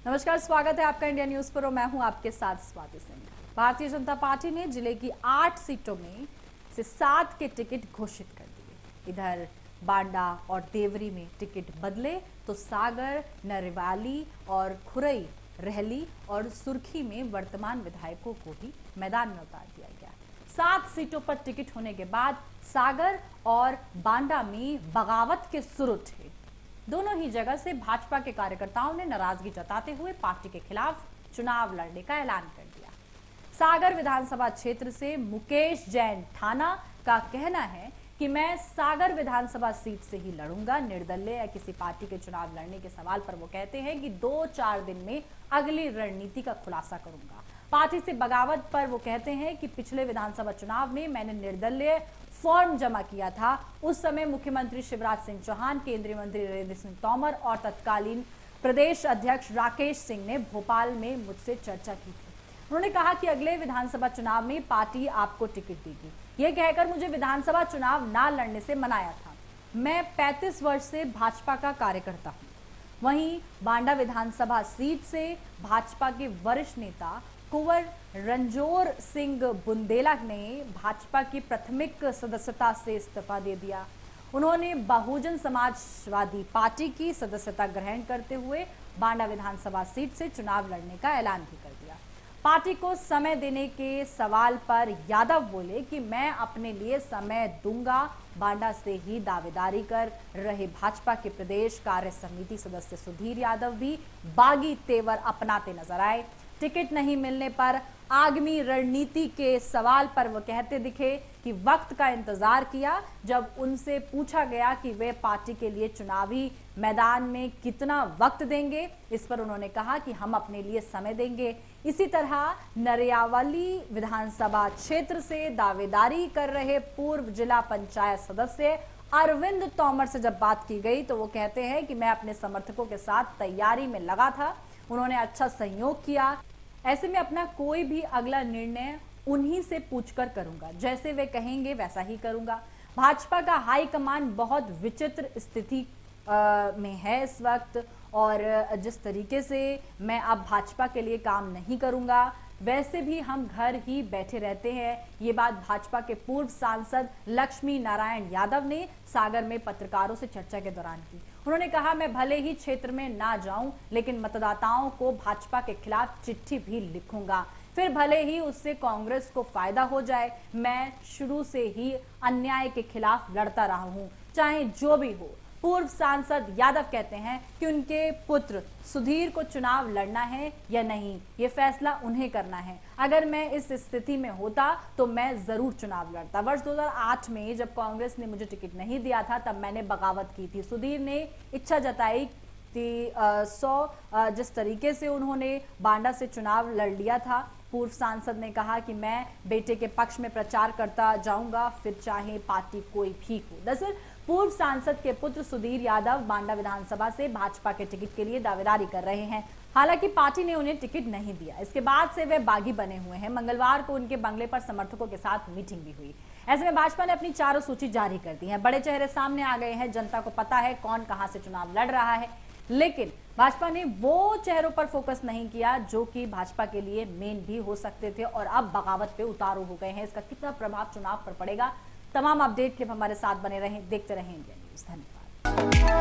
नमस्कार, स्वागत है आपका इंडिया न्यूज पर और मैं हूं आपके साथ स्वाति सिंह। भारतीय जनता पार्टी ने जिले की 8 सीटों में से 7 के टिकट घोषित कर दिए। इधर बांडा और देवरी में टिकट बदले तो सागर, नरवाली और खुरई, रहली और सुर्खी में वर्तमान विधायकों को ही मैदान में उतार दिया गया। 7 सीटों पर टिकट होने के बाद सागर और बांडा में बगावत के सुर उठे। दोनों ही जगह से भाजपा के कार्यकर्ताओं ने नाराजगी जताते हुए पार्टी के खिलाफ चुनाव लड़ने का ऐलान कर दिया। सागर विधानसभा क्षेत्र से मुकेश जैन थाना का कहना है कि मैं सागर विधानसभा सीट से ही लड़ूंगा। निर्दलीय या किसी पार्टी के चुनाव लड़ने के सवाल पर वो कहते हैं कि 2-4 दिन में अगली रणनीति का खुलासा करूंगा। पार्टी से बगावत पर वो कहते हैं कि पिछले विधानसभा चुनाव में मैंने निर्दलीय फॉर्म जमा किया था। उस समय मुख्यमंत्री शिवराज सिंह चौहान, केंद्रीय मंत्री नरेंद्र सिंह तोमर और तत्कालीन प्रदेश अध्यक्ष राकेश सिंह ने भोपाल में मुझसे चर्चा की थी। उन्होंने कहा कि अगले विधानसभा चुनाव में पार्टी आपको टिकट देगी। यह कहकर मुझे विधानसभा चुनाव ना लड़ने से मनाया था। मैं 35 वर्ष से भाजपा का कार्यकर्ता हूँ। वहीं बांडा विधानसभा सीट से भाजपा के वरिष्ठ नेता कुंवर रंजोर सिंह बुंदेला ने भाजपा की प्राथमिक सदस्यता से इस्तीफा दे दिया। उन्होंने बहुजन समाजवादी पार्टी की सदस्यता ग्रहण करते हुए बांडा विधानसभा सीट से चुनाव लड़ने का ऐलान भी कर दिया। पार्टी को समय देने के सवाल पर यादव बोले कि मैं अपने लिए समय दूंगा। बांडा से ही दावेदारी कर रहे भाजपा के प्रदेश कार्य समिति सदस्य सुधीर यादव भी बागी तेवर अपनाते नजर आए। टिकट नहीं मिलने पर आगामी रणनीति के सवाल पर वो कहते दिखे कि वक्त का इंतजार किया। जब उनसे पूछा गया कि वे पार्टी के लिए चुनावी मैदान में कितना वक्त देंगे, इस पर उन्होंने कहा कि हम अपने लिए समय देंगे। इसी तरह नरियावली विधानसभा क्षेत्र से दावेदारी कर रहे पूर्व जिला पंचायत सदस्य अरविंद तोमर से जब बात की गई तो वो कहते हैं कि मैं अपने समर्थकों के साथ तैयारी में लगा था। उन्होंने अच्छा सहयोग किया। ऐसे में अपना कोई भी अगला निर्णय उन्हीं से पूछकर करूंगा। जैसे वे कहेंगे वैसा ही करूंगा। भाजपा का हाईकमान बहुत विचित्र स्थिति में है इस वक्त और जिस तरीके से मैं अब भाजपा के लिए काम नहीं करूंगा, वैसे भी हम घर ही बैठे रहते हैं। ये बात भाजपा के पूर्व सांसद लक्ष्मी नारायण यादव ने सागर में पत्रकारों से चर्चा के दौरान की। उन्होंने कहा, मैं भले ही क्षेत्र में ना जाऊं लेकिन मतदाताओं को भाजपा के खिलाफ चिट्ठी भी लिखूंगा, फिर भले ही उससे कांग्रेस को फायदा हो जाए। मैं शुरू से ही अन्याय के खिलाफ लड़ता रहा हूं, चाहे जो भी हो। पूर्व सांसद यादव कहते हैं कि उनके पुत्र सुधीर को चुनाव लड़ना है या नहीं, ये फैसला उन्हें करना है। अगर मैं इस स्थिति में होता तो मैं जरूर चुनाव लड़ता। वर्ष 2008 में जब कांग्रेस ने मुझे टिकट नहीं दिया था तब मैंने बगावत की थी। सुधीर ने इच्छा जताई जिस तरीके से उन्होंने बांडा से चुनाव लड़ लिया था। पूर्व सांसद ने कहा कि मैं बेटे के पक्ष में प्रचार करता जाऊंगा, फिर चाहे पार्टी कोई भी हो। दरअसल पूर्व सांसद के पुत्र सुधीर यादव बांडा विधानसभा से भाजपा के टिकट के लिए दावेदारी कर रहे हैं। हालांकि पार्टी ने उन्हें टिकट नहीं दिया। इसके बाद से वे बागी बने हुए हैं। मंगलवार को उनके बंगले पर समर्थकों के साथ मीटिंग भी हुई। ऐसे में भाजपा ने अपनी चारों सूची जारी कर दी है। बड़े चेहरे सामने आ गए हैं। जनता को पता है कौन कहां से चुनाव लड़ रहा है, लेकिन भाजपा ने वो चेहरों पर फोकस नहीं किया जो कि भाजपा के लिए मेन भी हो सकते थे और अब बगावत पे उतारू हो गए हैं। इसका कितना प्रभाव चुनाव पर पड़ेगा, तमाम अपडेट के लिए हमारे साथ बने रहें, देखते रहें इंडिया न्यूज। धन्यवाद।